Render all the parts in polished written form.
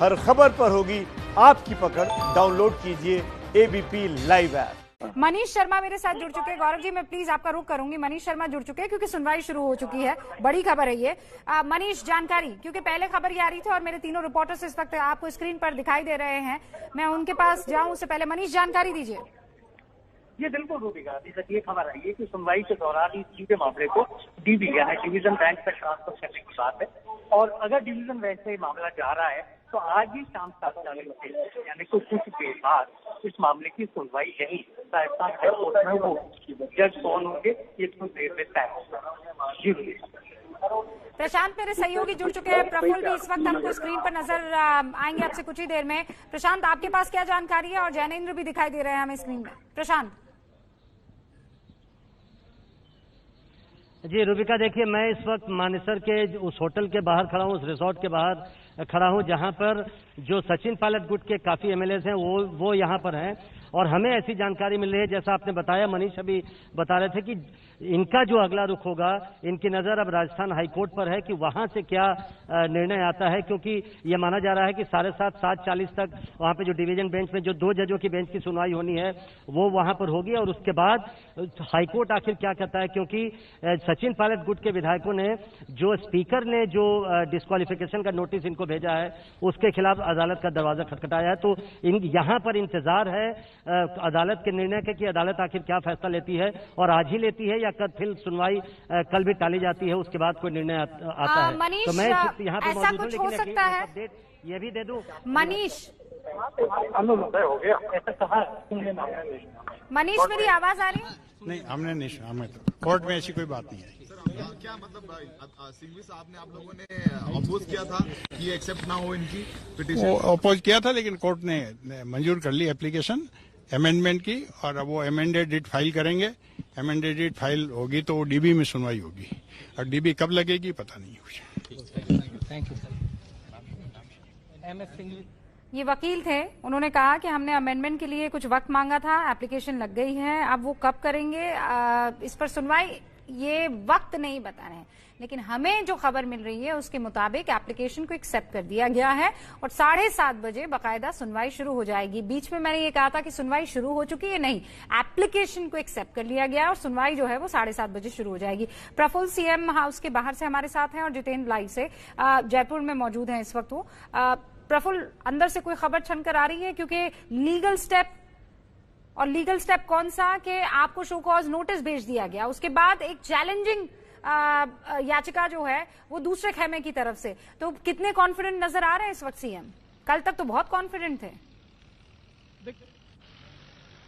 हर खबर पर होगी आपकी पकड़। डाउनलोड कीजिए ABP live app. Manish Sharma मेरे साथ जुड़ चुके हैं। गौरव जी, मैं प्लीज आपका रुख करूंगी। मनीष शर्मा जुड़ चुके हैं क्योंकि सुनवाई शुरू हो चुकी है। बड़ी खबर है ये। मनीष, जानकारी, क्योंकि पहले खबर ये आ रही थी और मेरे तीनों रिपोर्टर्स इस वक्त आपको स्क्रीन पर दिखाई दे रहे हैं। मैं उनके पास जाऊं उससे पहले मनीष जानकारी दीजिए। ये बिल्कुल रूबिका, अभी तक ये खबर आई है कि सुनवाई के दौरान इस पूरे मामले को डीबी यानी डिवीजन बेंच तक ट्रांसफर करने की बात है। और अगर डिवीजन बेंच से मामला जा रहा है तो आज ही शाम 7 बजे यानी कुछ देर बाद इस मामले की सुनवाई यही राजस्थान हाईकोर्ट में होगी। जज कौन होंगे ये कुछ देर में तय होगा। जी प्रशांत मेरे सहयोगी जुड़ चुके हैं। प्रफुल्ल भी इस वक्त हमको स्क्रीन पर नजर आएंगे आपसे कुछ ही देर में। प्रशांत, आपके पास क्या जानकारी है? और जैनेन्द्र भी दिखाई दे रहे हैं हमें स्क्रीन पर। प्रशांत जी रूबिका, देखिए मैं इस वक्त मानेसर के उस होटल के बाहर खड़ा हूँ, उस रिसोर्ट के बाहर खड़ा हूँ जहाँ पर जो सचिन पायलट गुट के काफी एमएलएस हैं वो यहाँ पर हैं। और हमें ऐसी जानकारी मिल रही है, जैसा आपने बताया, मनीष अभी बता रहे थे कि इनका जो अगला रुख होगा, इनकी नजर अब राजस्थान हाईकोर्ट पर है कि वहां से क्या निर्णय आता है। क्योंकि ये माना जा रहा है कि 7:30 7:40 तक वहां पे जो डिवीजन बेंच में जो 2 जजों की बेंच की सुनवाई होनी है वो वहां पर होगी। और उसके बाद हाईकोर्ट आखिर क्या कहता है, क्योंकि सचिन पायलट गुट के विधायकों ने जो स्पीकर ने जो डिस्क्वालिफिकेशन का नोटिस इनको भेजा है उसके खिलाफ अदालत का दरवाजा खटखटाया है। तो यहाँ पर इंतजार है अदालत के निर्णय के कि अदालत आखिर क्या फैसला लेती है और आज ही लेती है या कल फिर सुनवाई कल भी टाली जाती है, उसके बाद कोई निर्णय आता है। तो मैं यहाँ पे मौजूद हूँ, लेकिन सकता है अपडेट ये भी दे दूं मनीष। हो गया ऐसा कहा। मनीष, मेरी आवाज आ रही? नहीं, हमने नहीं सुना। हमें तो कोर्ट में ऐसी कोई बात नहीं है। क्या मतलब सिंघवी साहब ने आप लोगों ने अपोज किया था कि एक्सेप्ट ना हो इनकी पिटीशन? वो अपोज किया था लेकिन कोर्ट ने मंजूर कर ली एप्लीकेशन अमेंडमेंट की। और अब वो अमेंडेड रिट फाइल करेंगे। अमेंडेड रिट फाइल होगी तो वो डीबी में सुनवाई होगी। और डीबी कब लगेगी पता नहीं मुझे। Thank you sir. ये वकील थे, उन्होंने कहा कि हमने अमेंडमेंट के लिए कुछ वक्त मांगा था, एप्लीकेशन लग गई है। अब वो कब करेंगे इस पर सुनवाई, ये वक्त नहीं बता रहे हैं। लेकिन हमें जो खबर मिल रही है उसके मुताबिक एप्लीकेशन को एक्सेप्ट कर दिया गया है और 7:30 बजे बाकायदा सुनवाई शुरू हो जाएगी। बीच में मैंने ये कहा था कि सुनवाई शुरू हो चुकी है, नहीं, एप्लीकेशन को एक्सेप्ट कर लिया गया और सुनवाई जो है वो 7:30 बजे शुरू हो जाएगी। प्रफुल्ल सीएम हाउस के बाहर से हमारे साथ हैं और जितेंद्र लाइव से जयपुर में मौजूद हैं इस वक्त वो। प्रफुल्ल, अंदर से कोई खबर छनकर आ रही है? क्योंकि लीगल स्टेप कौन सा कि आपको शो कॉज नोटिस भेज दिया गया, उसके बाद एक चैलेंजिंग याचिका जो है वो दूसरे खेमे की तरफ से। तो कितने कॉन्फिडेंट नजर आ रहे हैं इस वक्त सीएम? कल तक तो बहुत कॉन्फिडेंट थे।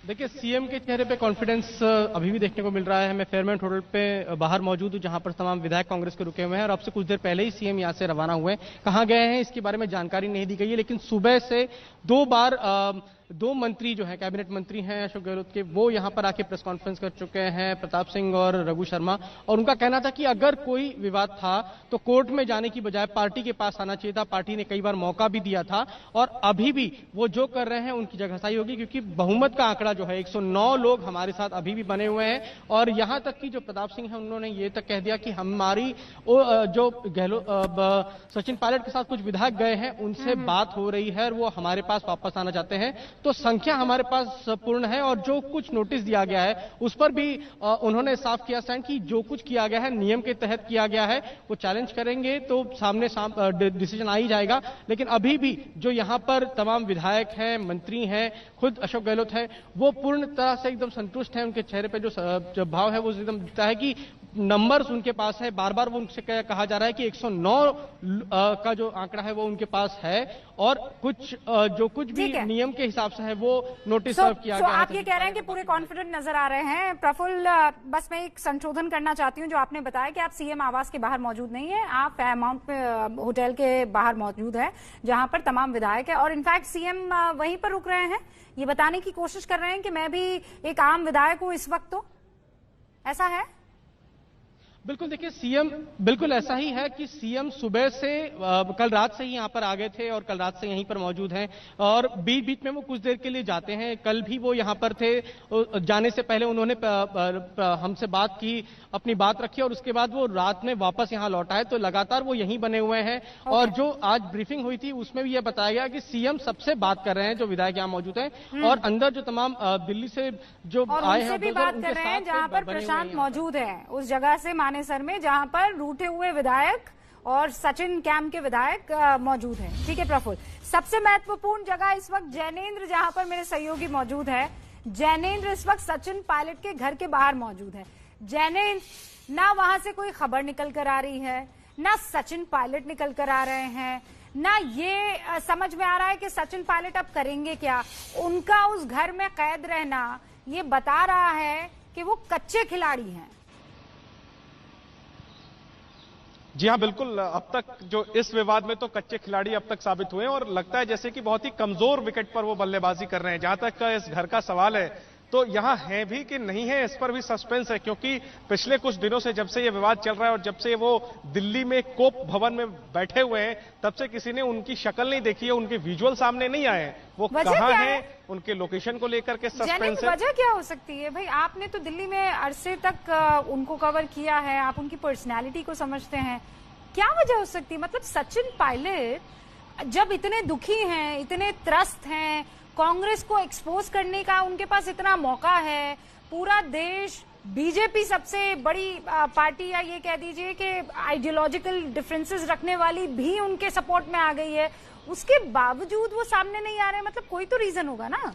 देखिए, सीएम के चेहरे पे कॉन्फिडेंस अभी भी देखने को मिल रहा है। मैं फेयरमेंट होटल पे बाहर मौजूद हूं जहां पर तमाम विधायक कांग्रेस के रुके हुए हैं और अब से कुछ देर पहले ही सीएम यहां से रवाना हुए हैं। कहां गए हैं इसके बारे में जानकारी नहीं दी गई है, लेकिन सुबह से 2 बार 2 मंत्री जो हैं, कैबिनेट मंत्री हैं अशोक गहलोत के, वो यहां पर आके प्रेस कॉन्फ्रेंस कर चुके हैं, प्रताप सिंह और रघु शर्मा। और उनका कहना था कि अगर कोई विवाद था तो कोर्ट में जाने की बजाय पार्टी के पास आना चाहिए था। पार्टी ने कई बार मौका भी दिया था और अभी भी वो जो कर रहे हैं उनकी जगहसाई होगी, क्योंकि बहुमत का आंकड़ा जो है 109 लोग हमारे साथ अभी भी बने हुए हैं। और यहां तक कि जो प्रताप सिंह है उन्होंने ये तक कह दिया कि हमारी जो सचिन पायलट के साथ कुछ विधायक गए हैं उनसे बात हो रही है और वो हमारे पास वापस आना चाहते हैं। तो संख्या हमारे पास पूर्ण है और जो कुछ नोटिस दिया गया है उस पर भी उन्होंने साफ किया स्टैंड कि जो कुछ किया गया है नियम के तहत किया गया है। वो चैलेंज करेंगे तो सामने डिसीजन आ ही जाएगा। लेकिन अभी भी जो यहां पर तमाम विधायक हैं, मंत्री हैं, खुद अशोक गहलोत है, वो पूर्ण तरह से एकदम संतुष्ट हैं। उनके चेहरे पे जो भाव है वो एकदम दिखता है कि नंबर्स उनके पास है। बार बार वो उनसे कहा जा रहा है कि 109 का जो आंकड़ा है वो उनके पास है और कुछ जो कुछ भी नियम के हिसाब से है वो नोटिस सर्व किया गया है। आप ये कह रहे हैं कि पूरे कॉन्फिडेंट नजर आ रहे हैं। प्रफुल्ल, बस मैं एक संशोधन करना चाहती हूँ। जो आपने बताया कि आप सीएम आवास के बाहर मौजूद नहीं है, आप फेयरमाउंट होटल के बाहर मौजूद है जहां पर तमाम विधायक है और इनफैक्ट सीएम वहीं पर रुक रहे हैं, ये बताने की कोशिश कर रहे हैं कि मैं भी एक आम विधायक हूं इस वक्त। तो ऐसा है? बिल्कुल, देखिए सीएम बिल्कुल ऐसा ही है कि सीएम सुबह से कल रात से ही यहाँ पर आ गए थे और कल रात से यहीं पर मौजूद हैं और बीच बीच में वो कुछ देर के लिए जाते हैं। कल भी वो यहाँ पर थे, जाने से पहले उन्होंने हमसे बात की, अपनी बात रखी और उसके बाद वो रात में वापस यहाँ लौटा है। तो लगातार वो यहीं बने हुए हैं और जो आज ब्रीफिंग हुई थी उसमें भी ये बताया गया कि सीएम सबसे बात कर रहे हैं, जो विधायक यहाँ मौजूद हैं और अंदर जो तमाम दिल्ली से जो आए हैं भी बात कर रहे हैं जहाँ पर प्रशांत मौजूद है, उस जगह से मानेसर में जहां पर रूठे हुए विधायक और सचिन कैंप के विधायक मौजूद हैं। ठीक है प्रफुल्ल, सबसे महत्वपूर्ण जगह इस वक्त जैनेंद्र, जहां पर मेरे सहयोगी मौजूद है। जैनेंद्र इस वक्त सचिन पायलट के घर के बाहर मौजूद है। जैनेंद्र, ना वहां से कोई खबर निकल कर आ रही है, ना सचिन पायलट निकल कर आ रहे हैं, ना ये समझ में आ रहा है कि सचिन पायलट अब करेंगे क्या। उनका उस घर में कैद रहना ये बता रहा है कि वो कच्चे खिलाड़ी हैं। जी हाँ, बिल्कुल। अब तक जो इस विवाद में तो कच्चे खिलाड़ी अब तक साबित हुए हैं और लगता है जैसे कि बहुत ही कमजोर विकेट पर वो बल्लेबाजी कर रहे हैं। जहां तक इस घर का सवाल है तो यहां है भी कि नहीं है, इस पर भी सस्पेंस है, क्योंकि पिछले कुछ दिनों से जब से ये विवाद चल रहा है और जब से वो दिल्ली में कोप भवन में बैठे हुए हैं तब से किसी ने उनकी शक्ल नहीं देखी है, उनके विजुअल सामने नहीं आए हैं। वो कहां हैं, उनके लोकेशन को लेकर के सस्पेंस है। वजह क्या हो सकती है भाई? आपने तो दिल्ली में अरसे तक उनको कवर किया है, आप उनकी पर्सनैलिटी को समझते हैं, क्या वजह हो सकती है? मतलब सचिन पायलट जब इतने दुखी हैं, इतने त्रस्त हैं, कांग्रेस को एक्सपोज करने का उनके पास इतना मौका है, पूरा देश, बीजेपी सबसे बड़ी पार्टी या ये कह दीजिए कि आइडियोलॉजिकल डिफरेंसेस रखने वाली भी उनके सपोर्ट में आ गई है, उसके बावजूद वो सामने नहीं आ रहे। मतलब कोई तो रीजन होगा ना।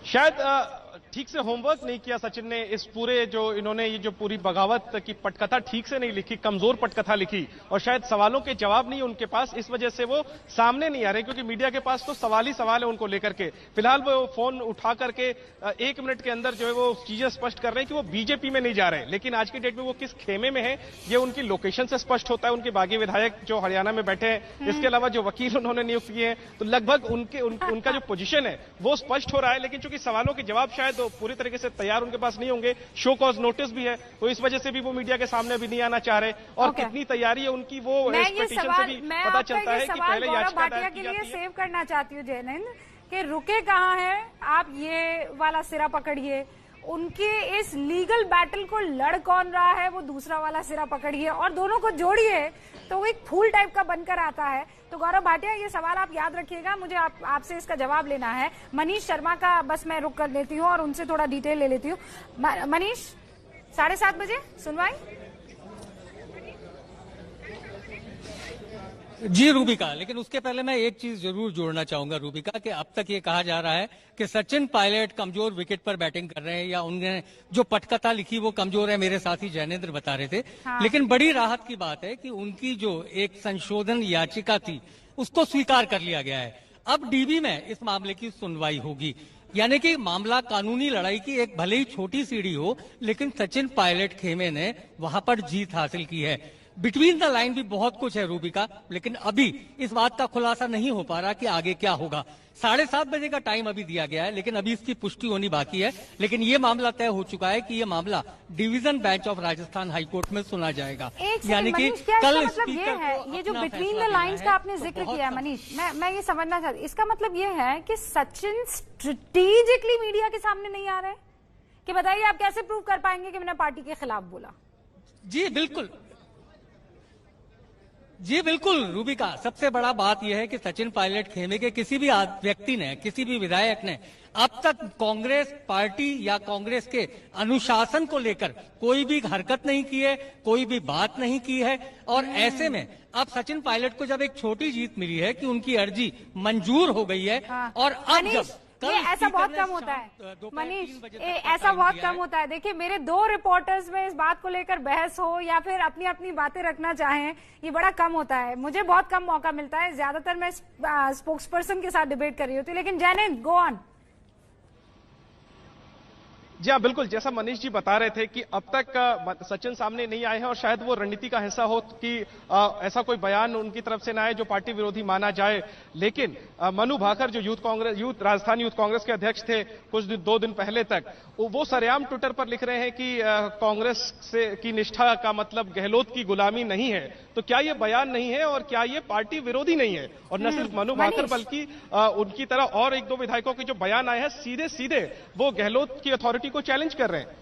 शायद ठीक से होमवर्क नहीं किया सचिन ने। इस पूरे जो इन्होंने ये जो पूरी बगावत की पटकथा ठीक से नहीं लिखी, कमजोर पटकथा लिखी और शायद सवालों के जवाब नहीं उनके पास, इस वजह से वो सामने नहीं आ रहे, क्योंकि मीडिया के पास तो सवाल ही सवाल है उनको लेकर के। फिलहाल वो फोन उठा करके 1 मिनट के अंदर जो है वो चीजें स्पष्ट कर रहे हैं कि वो बीजेपी में नहीं जा रहे हैं, लेकिन आज की डेट में वो किस खेमे में है ये उनकी लोकेशन से स्पष्ट होता है। उनके बागी विधायक जो हरियाणा में बैठे हैं, इसके अलावा जो वकील उन्होंने नियुक्त किए हैं, तो लगभग उनका जो पोजीशन है वो स्पष्ट हो रहा है। लेकिन चूंकि सवालों के जवाब शायद पूरी तरीके से तैयार उनके पास नहीं होंगे, शो कॉज नोटिस भी है, तो इस वजह से भी वो मीडिया के सामने भी नहीं आना चाह रहे। और कितनी तैयारी है उनकी वो इस पिटीशन से भी पता चलता है कि पहले याचिका दायर की जाती है। सेव करना चाहती हूँ जैनेंद्र कि रुके कहाँ हैं आप, ये वाला सिरा पकड़िए, उनके इस लीगल बैटल को लड़ कौन रहा है वो दूसरा वाला सिरा पकड़िए और दोनों को जोड़िए तो वो एक फूल टाइप का बनकर आता है। तो गौरव भाटिया, ये सवाल आप याद रखिएगा, मुझे आपसे इसका जवाब लेना है। मनीष शर्मा का बस मैं रुक कर लेती हूँ और उनसे थोड़ा डिटेल ले लेती हूँ। मनीष, 7:30 बजे सुनवाई। जी रूबिका, लेकिन उसके पहले मैं एक चीज जरूर जोड़ना चाहूंगा रूबिका, कि अब तक ये कहा जा रहा है कि सचिन पायलट कमजोर विकेट पर बैटिंग कर रहे हैं या उन्होंने जो पटकथा लिखी वो कमजोर है, मेरे साथी जैनेंद्र बता रहे थे। हाँ। लेकिन बड़ी राहत की बात है कि उनकी जो एक संशोधन याचिका थी उसको स्वीकार कर लिया गया है। अब डीबी में इस मामले की सुनवाई होगी, यानी कि मामला कानूनी लड़ाई की एक भले ही छोटी सीढ़ी हो, लेकिन सचिन पायलट खेमे ने वहां पर जीत हासिल की है। बिटवीन द लाइन भी बहुत कुछ है रूबिका, लेकिन अभी इस बात का खुलासा नहीं हो पा रहा कि आगे क्या होगा। 7:30 बजे का टाइम अभी दिया गया है, लेकिन अभी इसकी पुष्टि होनी बाकी है। लेकिन ये मामला तय हो चुका है कि ये मामला division bench of Rajasthan high court में सुना जाएगा। यानी कि कल मतलब ये है, ये जो बिटवीन द लाइन्स का आपने जिक्र किया है मनीष, मैं ये समझना चाहती, इसका मतलब ये है कि सचिन स्ट्रेटेजिकली मीडिया के सामने नहीं आ रहे कि बताइए आप कैसे प्रूव कर पाएंगे कि मैंने पार्टी के खिलाफ बोला। जी बिल्कुल, जी बिल्कुल रूबिका, सबसे बड़ा बात यह है कि सचिन पायलट खेमे के किसी भी व्यक्ति ने, किसी भी विधायक ने अब तक कांग्रेस पार्टी या कांग्रेस के अनुशासन को लेकर कोई भी हरकत नहीं की है, कोई भी बात नहीं की है। और ऐसे में अब सचिन पायलट को जब एक छोटी जीत मिली है कि उनकी अर्जी मंजूर हो गई है, और अब जब ये ऐसा बहुत कम होता है मनीष, ऐसा बहुत कम होता है। देखिए, मेरे 2 रिपोर्टर्स में इस बात को लेकर बहस हो या फिर अपनी अपनी बातें रखना चाहें, ये बड़ा कम होता है। मुझे बहुत कम मौका मिलता है, ज्यादातर मैं स्पोक्स पर्सन के साथ डिबेट कर रही होती हूँ। लेकिन जैनेंद्र, गो ऑन। जी हाँ, बिल्कुल, जैसा मनीष जी बता रहे थे कि अब तक सचिन सामने नहीं आए हैं और शायद वो रणनीति का हिस्सा हो कि ऐसा कोई बयान उनकी तरफ से ना आए जो पार्टी विरोधी माना जाए। लेकिन मनु भाकर जो राजस्थान यूथ कांग्रेस के अध्यक्ष थे कुछ दिन 2 दिन पहले तक, वो सरेआम ट्विटर पर लिख रहे हैं कि कांग्रेस से की निष्ठा का मतलब गहलोत की गुलामी नहीं है। तो क्या ये बयान नहीं है और क्या ये पार्टी विरोधी नहीं है? और न सिर्फ मनु भाकर बल्कि उनकी तरह और 1-2 विधायकों के जो बयान आए हैं सीधे सीधे वो गहलोत की अथॉरिटी को चैलेंज कर रहे हैं।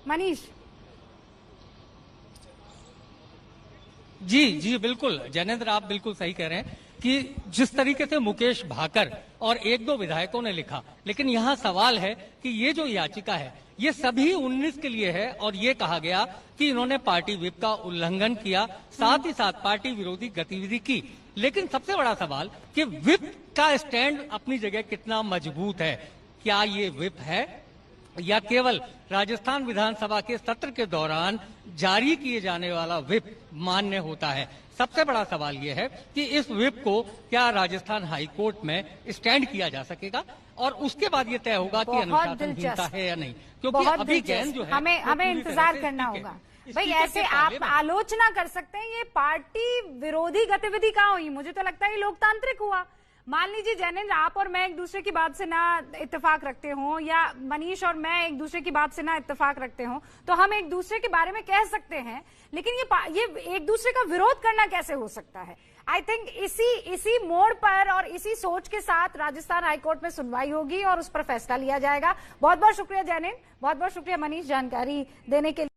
मनीष जी बिल्कुल जैनेंद्र, आप बिल्कुल सही कह रहे हैं कि जिस तरीके से मुकेश भाकर और 1-2 विधायकों ने लिखा, लेकिन यहाँ सवाल है कि ये जो याचिका है ये सभी 19 के लिए है और ये कहा गया कि इन्होंने पार्टी व्हिप का उल्लंघन किया, साथ ही साथ पार्टी विरोधी गतिविधि की। लेकिन सबसे बड़ा सवाल कि व्हिप का स्टैंड अपनी जगह कितना मजबूत है? क्या ये व्हिप है या केवल राजस्थान विधानसभा के सत्र के दौरान जारी किए जाने वाला व्हिप मान्य होता है? सबसे बड़ा सवाल यह है कि इस व्हिप को क्या राजस्थान हाई कोर्ट में स्टैंड किया जा सकेगा और उसके बाद ये तय होगा कि अनुशासनहीनता है या नहीं, क्योंकि अभी जैन जो है हमें इंतजार करना होगा। भाई ऐसे आप आलोचना कर सकते हैं, ये पार्टी विरोधी गतिविधि कहाँ हुई? मुझे तो लगता है ये लोकतांत्रिक हुआ। मान लीजिए जैनेंद्र, आप और मैं एक दूसरे की बात से ना इत्तेफाक रखते हो या मनीष और मैं एक दूसरे की बात से ना इत्तेफाक रखते हो, तो हम एक दूसरे के बारे में कह सकते हैं, लेकिन ये एक दूसरे का विरोध करना कैसे हो सकता है? आई थिंक इसी मोड़ पर और इसी सोच के साथ राजस्थान हाईकोर्ट में सुनवाई होगी और उस पर फैसला लिया जाएगा। बहुत बहुत शुक्रिया जैनेंद्र, बहुत बहुत शुक्रिया मनीष जानकारी देने के लिए।